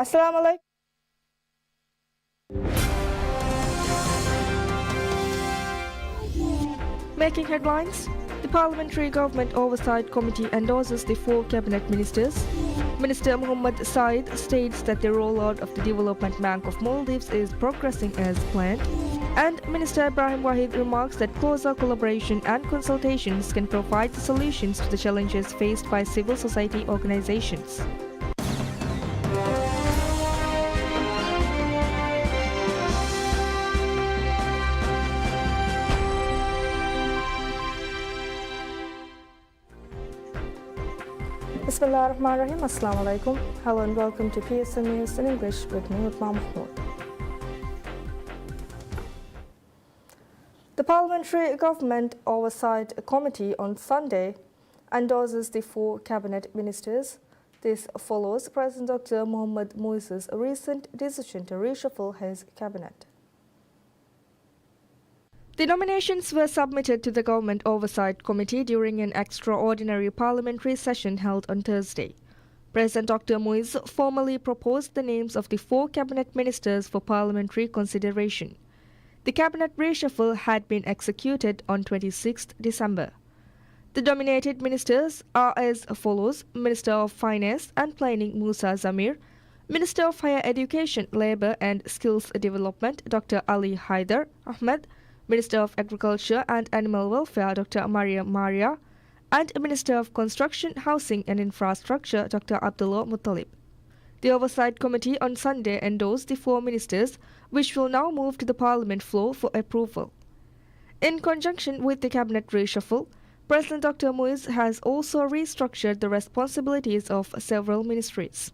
Assalamu alaikum. Making headlines, the Parliamentary Government Oversight Committee endorses the 4 cabinet ministers. Minister Mohammed Said states that the rollout of the Development Bank of Maldives is progressing as planned. And Minister Ibrahim Wahid remarks that closer collaboration and consultations can provide solutions to the challenges faced by civil society organizations. Bismillahirrahmanirrahim. Assalamu alaikum. Hello and welcome to PSN News in English with me, Utma Mahmoud. The Parliamentary Government Oversight Committee on Sunday endorses the 4 cabinet ministers. This follows President Dr. Mohamed Muiz's recent decision to reshuffle his cabinet. The nominations were submitted to the Government Oversight Committee during an extraordinary parliamentary session held on Thursday. President Dr. Muiz formally proposed the names of the 4 cabinet ministers for parliamentary consideration. The cabinet reshuffle had been executed on 26 December. The nominated ministers are as follows: Minister of Finance and Planning Musa Zamir, Minister of Higher Education, Labour and Skills Development Dr. Ali Haider Ahmed, Minister of Agriculture and Animal Welfare Dr. Maria Maria, and Minister of Construction, Housing and Infrastructure Dr. Abdullah Muttalib. The Oversight Committee on Sunday endorsed the 4 ministers, which will now move to the Parliament floor for approval. In conjunction with the cabinet reshuffle, President Dr. Muiz has also restructured the responsibilities of several ministries.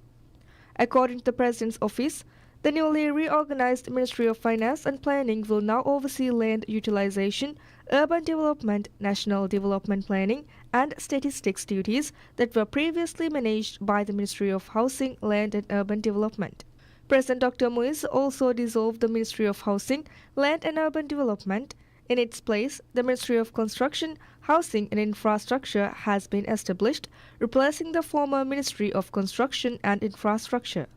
According to the President's office, the newly reorganized Ministry of Finance and Planning will now oversee land utilization, urban development, national development planning, and statistics duties that were previously managed by the Ministry of Housing, Land and Urban Development. President Dr. Muiz also dissolved the Ministry of Housing, Land and Urban Development. In its place, the Ministry of Construction, Housing and Infrastructure has been established, replacing the former Ministry of Construction and Infrastructure.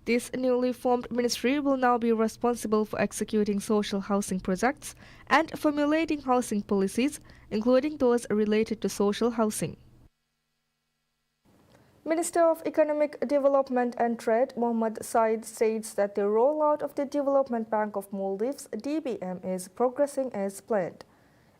This newly formed ministry will now be responsible for executing social housing projects and formulating housing policies, including those related to social housing. Minister of Economic Development and Trade Mohammed Said states that the rollout of the Development Bank of Maldives (DBM) is progressing as planned.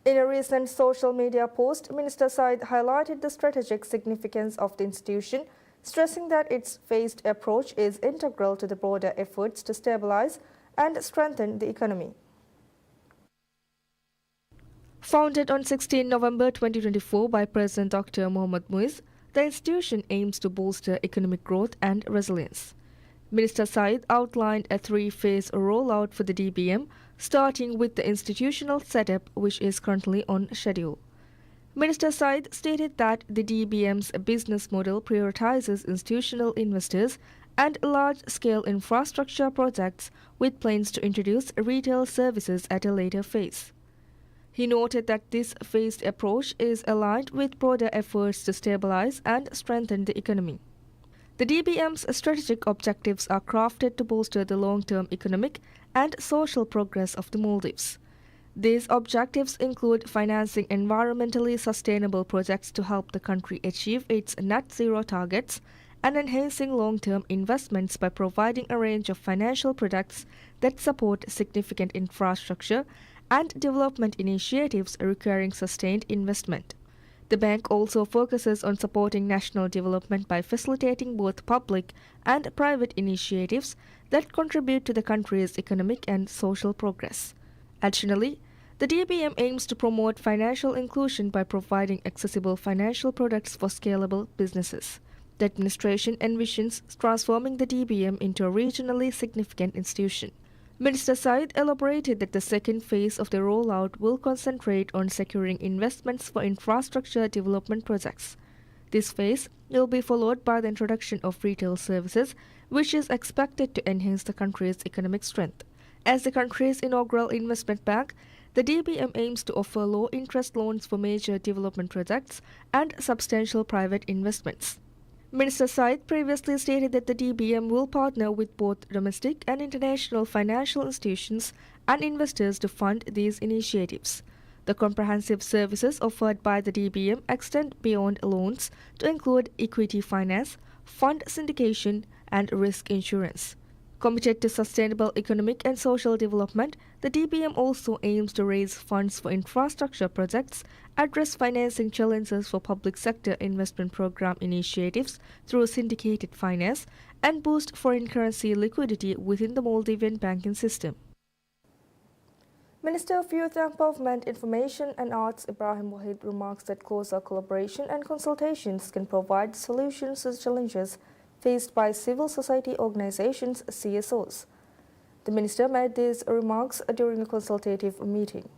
In a recent social media post, Minister Said highlighted the strategic significance of the institution, stressing that its phased approach is integral to the broader efforts to stabilize and strengthen the economy. Founded on 16 November 2024 by President Dr. Mohamed Muiz, the institution aims to bolster economic growth and resilience. Minister Said outlined a 3-phase rollout for the DBM, starting with the institutional setup, which is currently on schedule. Minister Said stated that the DBM's business model prioritizes institutional investors and large-scale infrastructure projects with plans to introduce retail services at a later phase. He noted that this phased approach is aligned with broader efforts to stabilize and strengthen the economy. The DBM's strategic objectives are crafted to bolster the long-term economic and social progress of the Maldives. These objectives include financing environmentally sustainable projects to help the country achieve its net zero targets and enhancing long-term investments by providing a range of financial products that support significant infrastructure and development initiatives requiring sustained investment. The bank also focuses on supporting national development by facilitating both public and private initiatives that contribute to the country's economic and social progress. Additionally, the DBM aims to promote financial inclusion by providing accessible financial products for scalable businesses. The administration envisions transforming the DBM into a regionally significant institution. Minister Said elaborated that the second phase of the rollout will concentrate on securing investments for infrastructure development projects. This phase will be followed by the introduction of retail services, which is expected to enhance the country's economic strength. As the country's inaugural investment bank, the DBM aims to offer low-interest loans for major development projects and substantial private investments. Minister Said previously stated that the DBM will partner with both domestic and international financial institutions and investors to fund these initiatives. The comprehensive services offered by the DBM extend beyond loans to include equity finance, fund syndication, and risk insurance. Committed to sustainable economic and social development, the DBM also aims to raise funds for infrastructure projects, address financing challenges for public sector investment program initiatives through syndicated finance, and boost foreign currency liquidity within the Maldivian banking system. Minister of Youth Empowerment, Information and Arts Ibrahim Wahid remarks that closer collaboration and consultations can provide solutions to challenges faced by civil society organizations, CSOs. The minister made these remarks during a consultative meeting.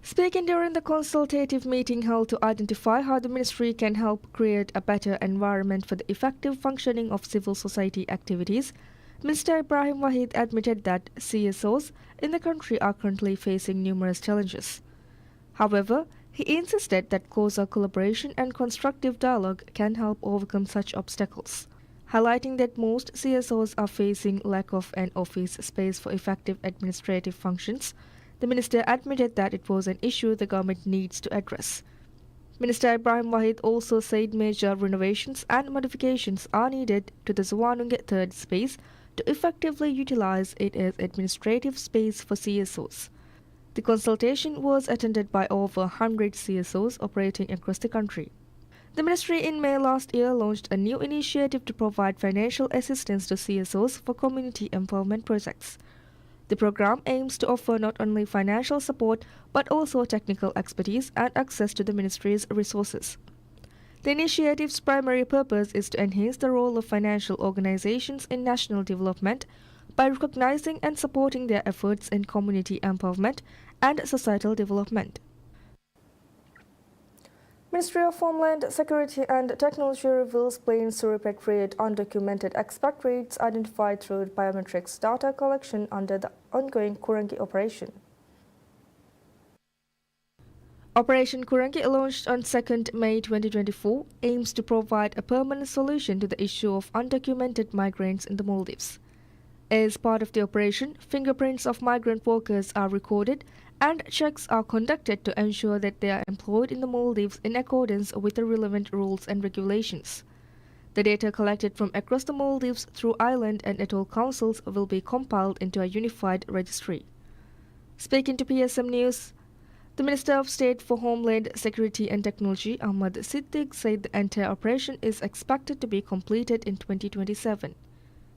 Speaking during the consultative meeting held to identify how the ministry can help create a better environment for the effective functioning of civil society activities, Minister Ibrahim Wahid admitted that CSOs in the country are currently facing numerous challenges. However, he insisted that closer collaboration and constructive dialogue can help overcome such obstacles, highlighting that most CSOs are facing lack of an office space for effective administrative functions. The minister admitted that it was an issue the government needs to address. Minister Ibrahim Wahid also said major renovations and modifications are needed to the Zawanunge third space to effectively utilize it as administrative space for CSOs. The consultation was attended by over 100 CSOs operating across the country. The ministry in May last year launched a new initiative to provide financial assistance to CSOs for community empowerment projects. The program aims to offer not only financial support but also technical expertise and access to the ministry's resources. The initiative's primary purpose is to enhance the role of financial organizations in national development by recognizing and supporting their efforts in community empowerment and societal development. Ministry of Homeland Security and Technology reveals plans to repatriate undocumented expatriates identified through biometrics data collection under the ongoing Kurangi operation. Operation Kurangi, launched on 2nd May 2024, aims to provide a permanent solution to the issue of undocumented migrants in the Maldives. As part of the operation, fingerprints of migrant workers are recorded and checks are conducted to ensure that they are employed in the Maldives in accordance with the relevant rules and regulations. The data collected from across the Maldives through island and atoll councils will be compiled into a unified registry. Speaking to PSM News, the Minister of State for Homeland Security and Technology, Ahmad Siddiq, said the entire operation is expected to be completed in 2027.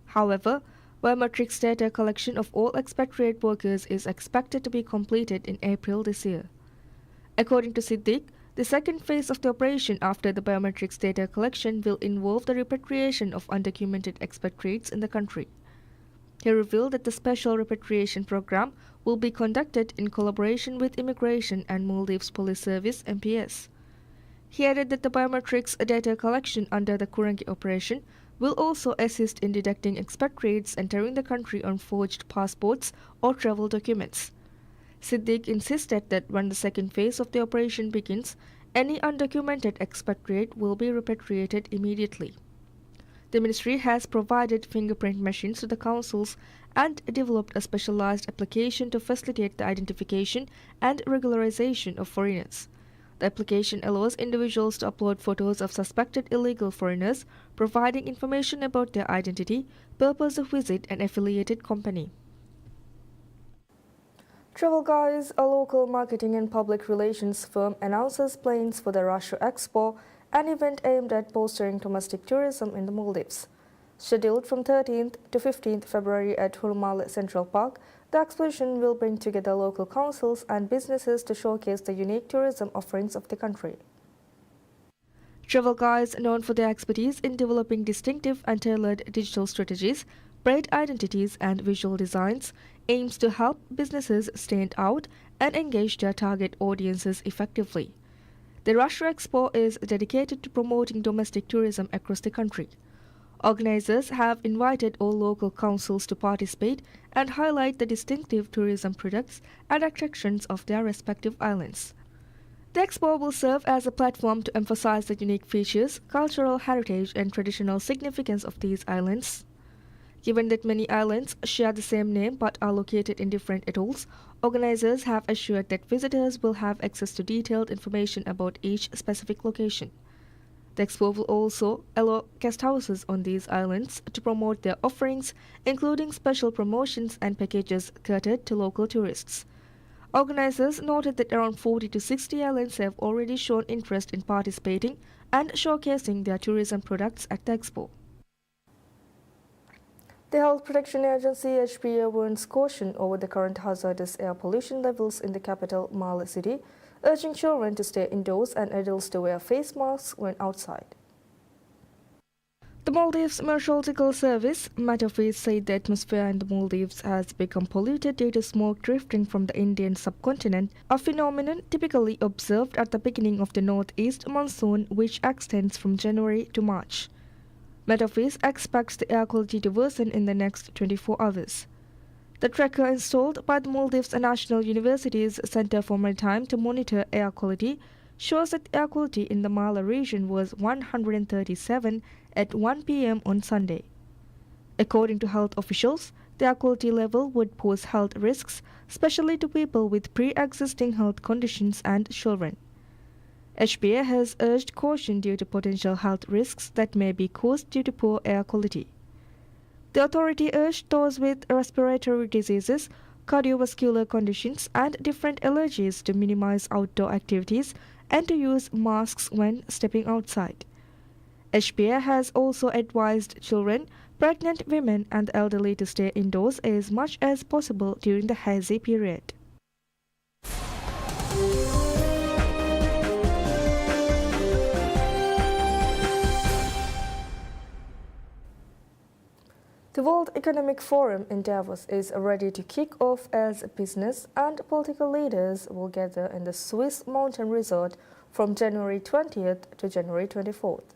However, biometrics data collection of all expatriate workers is expected to be completed in April this year. According to Siddiq, the second phase of the operation after the biometrics data collection will involve the repatriation of undocumented expatriates in the country. He revealed that the special repatriation program will be conducted in collaboration with Immigration and Maldives Police Service (MPS). He added that the biometrics data collection under the Kurangi operation will also assist in detecting expatriates entering the country on forged passports or travel documents. Siddiq insisted that when the second phase of the operation begins, any undocumented expatriate will be repatriated immediately. The ministry has provided fingerprint machines to the councils and developed a specialized application to facilitate the identification and regularization of foreigners. The application allows individuals to upload photos of suspected illegal foreigners, providing information about their identity, purpose of visit, and affiliated company. Travel Guys, a local marketing and public relations firm, announces plans for the Russia Expo, an event aimed at bolstering domestic tourism in the Maldives. Scheduled from 13th to 15th February at Hurmal Central Park, the exposition will bring together local councils and businesses to showcase the unique tourism offerings of the country. Travel Guys, known for their expertise in developing distinctive and tailored digital strategies, brand identities, and visual designs, aims to help businesses stand out and engage their target audiences effectively. The Russia Expo is dedicated to promoting domestic tourism across the country. Organizers have invited all local councils to participate and highlight the distinctive tourism products and attractions of their respective islands. The expo will serve as a platform to emphasize the unique features, cultural heritage, and traditional significance of these islands. Given that many islands share the same name but are located in different atolls, organizers have assured that visitors will have access to detailed information about each specific location. The expo will also allow guest houses on these islands to promote their offerings, including special promotions and packages catered to local tourists. Organizers noted that around 40 to 60 islands have already shown interest in participating and showcasing their tourism products at the expo. The Health Protection Agency HPA warns caution over the current hazardous air pollution levels in the capital, Malé City, urging children to stay indoors and adults to wear face masks when outside. The Maldives Meteorological Service, METOFIS, said the atmosphere in the Maldives has become polluted due to smoke drifting from the Indian subcontinent, a phenomenon typically observed at the beginning of the northeast monsoon, which extends from January to March. METOFIS expects the air quality to worsen in the next 24 hours. The tracker installed by the Maldives National University's Center for Maritime to monitor air quality shows that air quality in the Malé region was 137 at 1 p.m. on Sunday. According to health officials, the air quality level would pose health risks, especially to people with pre-existing health conditions and children. HPA has urged caution due to potential health risks that may be caused due to poor air quality. The authority urged those with respiratory diseases, cardiovascular conditions, and different allergies to minimize outdoor activities and to use masks when stepping outside. HPA has also advised children, pregnant women, and the elderly to stay indoors as much as possible during the hazy period. The World Economic Forum in Davos is ready to kick off as business and political leaders will gather in the Swiss mountain resort from January 20th to January 24th.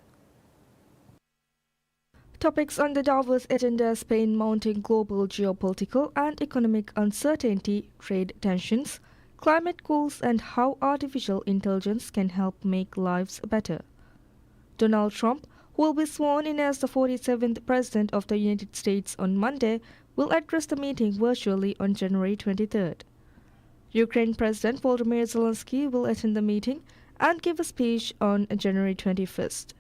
Topics on the Davos agenda: Spain mounting global geopolitical and economic uncertainty, trade tensions, climate goals, and how artificial intelligence can help make lives better. Donald Trump, who will be sworn in as the 47th President of the United States on Monday, will address the meeting virtually on January 23rd. Ukraine President Volodymyr Zelensky will attend the meeting and give a speech on January 21st.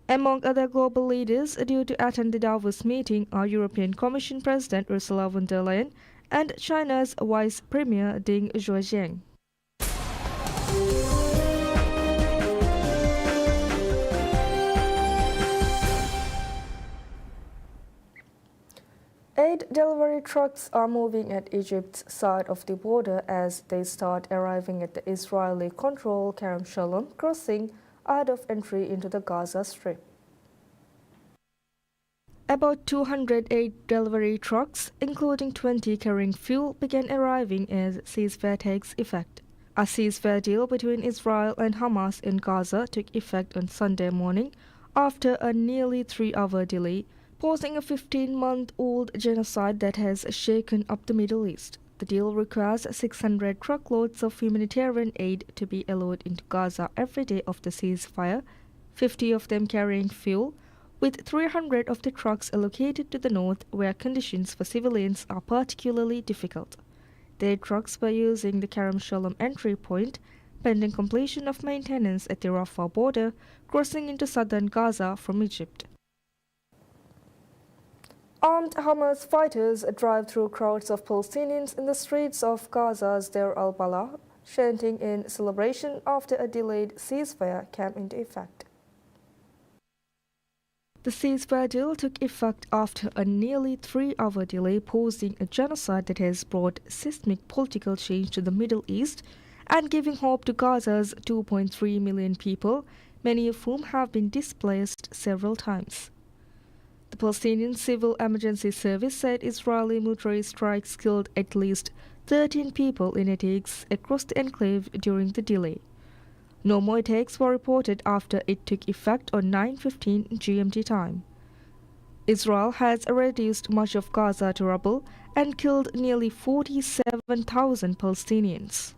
Among other global leaders due to attend the Davos meeting are European Commission President Ursula von der Leyen and China's Vice Premier Deng Zhuojiang. Aid delivery trucks are moving at Egypt's side of the border as they start arriving at the Israeli-controlled Kerem Shalom crossing ahead of entry into the Gaza Strip. About 200 aid delivery trucks, including 20 carrying fuel, began arriving as ceasefire takes effect. A ceasefire deal between Israel and Hamas in Gaza took effect on Sunday morning after a nearly 3-hour delay, pausing a 15-month-old genocide that has shaken up the Middle East. The deal requires 600 truckloads of humanitarian aid to be allowed into Gaza every day of the ceasefire, 50 of them carrying fuel, with 300 of the trucks allocated to the north where conditions for civilians are particularly difficult. The aid trucks were using the Kerem Shalom entry point, pending completion of maintenance at the Rafah border, crossing into southern Gaza from Egypt. Armed Hamas fighters drive through crowds of Palestinians in the streets of Gaza's Deir al-Balah, chanting in celebration after a delayed ceasefire came into effect. The ceasefire deal took effect after a nearly 3-hour delay, posing a genocide that has brought seismic political change to the Middle East and giving hope to Gaza's 2.3 million people, many of whom have been displaced several times. The Palestinian Civil Emergency Service said Israeli military strikes killed at least 13 people in attacks across the enclave during the delay. No more attacks were reported after it took effect on 9:15 GMT time. Israel has reduced much of Gaza to rubble and killed nearly 47,000 Palestinians.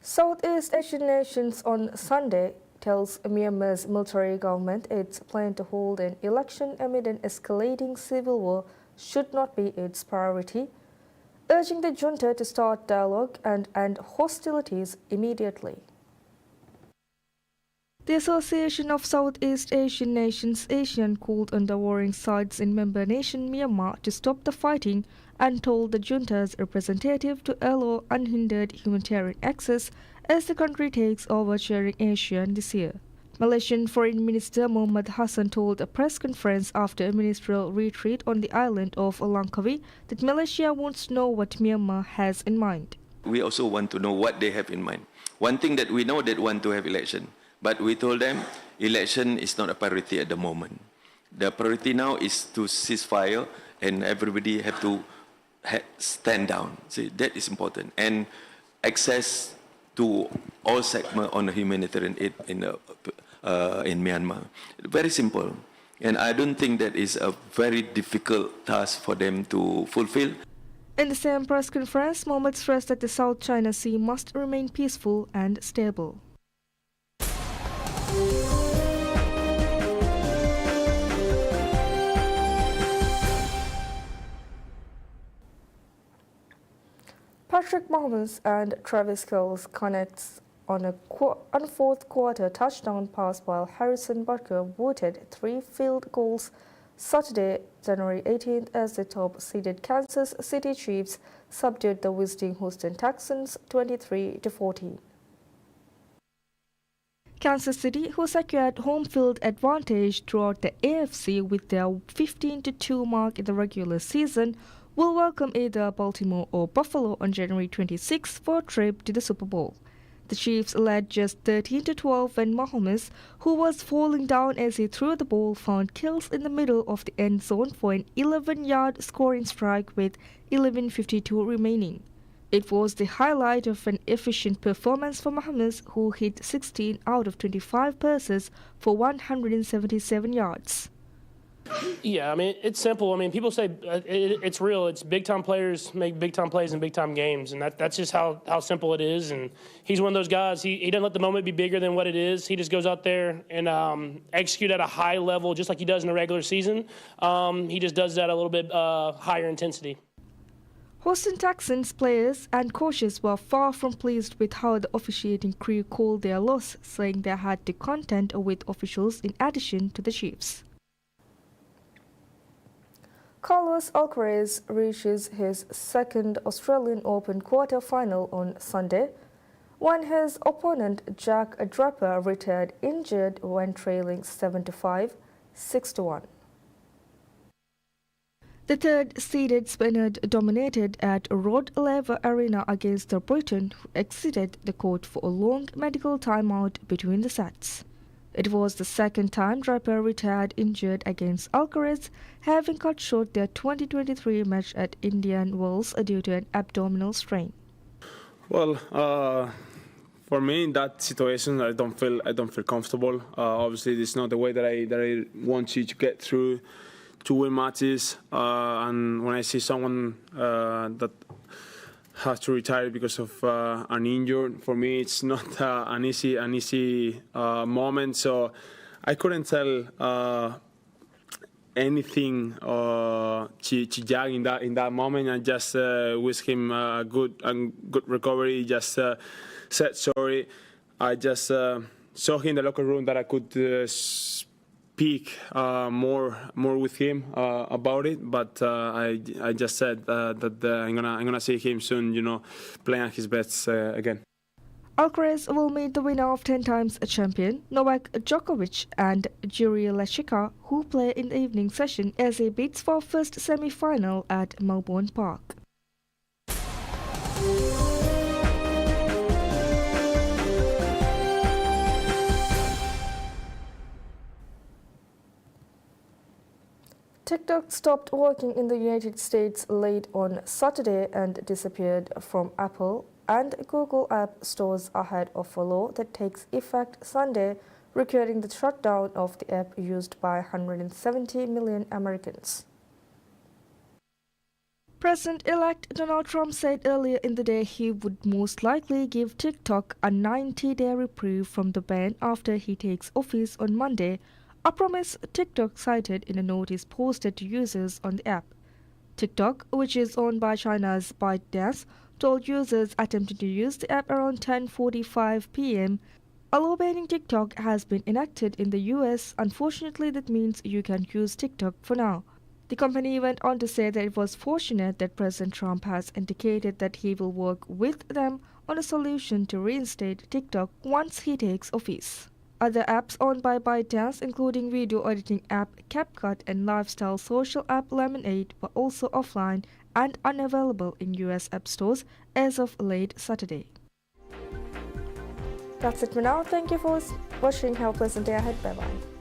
Southeast Asian nations on Sunday tells Myanmar's military government its plan to hold an election amid an escalating civil war should not be its priority, urging the junta to start dialogue and end hostilities immediately. The Association of Southeast Asian Nations (ASEAN) called on the warring sides in member nation Myanmar to stop the fighting and told the junta's representative to allow unhindered humanitarian access as the country takes over chairing ASEAN this year. Malaysian Foreign Minister Mohammed Hassan told a press conference after a ministerial retreat on the island of Langkawi that Malaysia wants to know what Myanmar has in mind. We also want to know what they have in mind. One thing that we know, they want to have election. But we told them election is not a priority at the moment. The priority now is to cease fire and everybody have to stand down. See, that is important. And access to all segments on the humanitarian aid in Myanmar. Very simple. And I don't think that is a very difficult task for them to fulfill. In the same press conference, Mohammed stressed that the South China Sea must remain peaceful and stable. Patrick Mahomes and Travis Kelce connects on a fourth quarter touchdown pass while Harrison Butker voted 3 field goals Saturday, January 18th as the top-seeded Kansas City Chiefs subdued the visiting Houston Texans 23-14. Kansas City, who secured home field advantage throughout the AFC with their 15-2 mark in the regular season, will welcome either Baltimore or Buffalo on January 26 for a trip to the Super Bowl. The Chiefs led just 13-12 when Mahomes, who was falling down as he threw the ball, found Kelce in the middle of the end zone for an 11-yard scoring strike with 11:52 remaining. It was the highlight of an efficient performance for Mahomes, who hit 16 out of 25 passes for 177 yards. Yeah, I mean, it's simple. I mean, people say it's real. It's big-time players make big-time plays in big-time games, and that's just how simple it is. And he's one of those guys, he doesn't let the moment be bigger than what it is. He just goes out there and execute at a high level, just like he does in the regular season. He just does that a little bit higher intensity. Houston Texans players and coaches were far from pleased with how the officiating crew called their loss, saying they had to contend with officials in addition to the Chiefs. Carlos Alcaraz reaches his second Australian Open quarter-final on Sunday, when his opponent Jack Draper retired injured when trailing 7-5, 6-1. The third-seeded Spaniard dominated at Rod Laver Arena against the Briton, who exited the court for a long medical timeout between the sets. It was the second time Draper retired injured against Alcaraz, having cut short their 2023 match at Indian Wells due to an abdominal strain. Well, for me in that situation, I don't feel comfortable. Obviously, this is not the way that I want you to get through to win matches. And when I see someone that has to retire because of an injury, for me it's not an easy moment. So I couldn't tell anything to Jack in that moment. I just wish him a good recovery. Just said sorry. I just saw him in the locker room that I could speak more with him about it, but I just said that I'm gonna see him soon, playing at his best again. Alcaraz will meet the winner of 10 times a champion, Novak Djokovic, and Jiri Lechika, who play in the evening session as he bids for first semi-final at Melbourne Park. TikTok stopped working in the United States late on Saturday and disappeared from Apple and Google App Stores ahead of a law that takes effect Sunday, requiring the shutdown of the app used by 170 million Americans. President-elect Donald Trump said earlier in the day he would most likely give TikTok a 90-day reprieve from the ban after he takes office on Monday, a promise TikTok cited in a notice posted to users on the app. TikTok, which is owned by China's ByteDance, told users attempting to use the app around 10:45 p.m. A law banning TikTok has been enacted in the US. Unfortunately, that means you can use TikTok for now. The company went on to say that it was fortunate that President Trump has indicated that he will work with them on a solution to reinstate TikTok once he takes office. Other apps owned by ByteDance, including video editing app CapCut and lifestyle social app Lemonade, were also offline and unavailable in US app stores as of late Saturday. That's it for now. Thank you for watching. Have a pleasant day ahead. Bye-bye.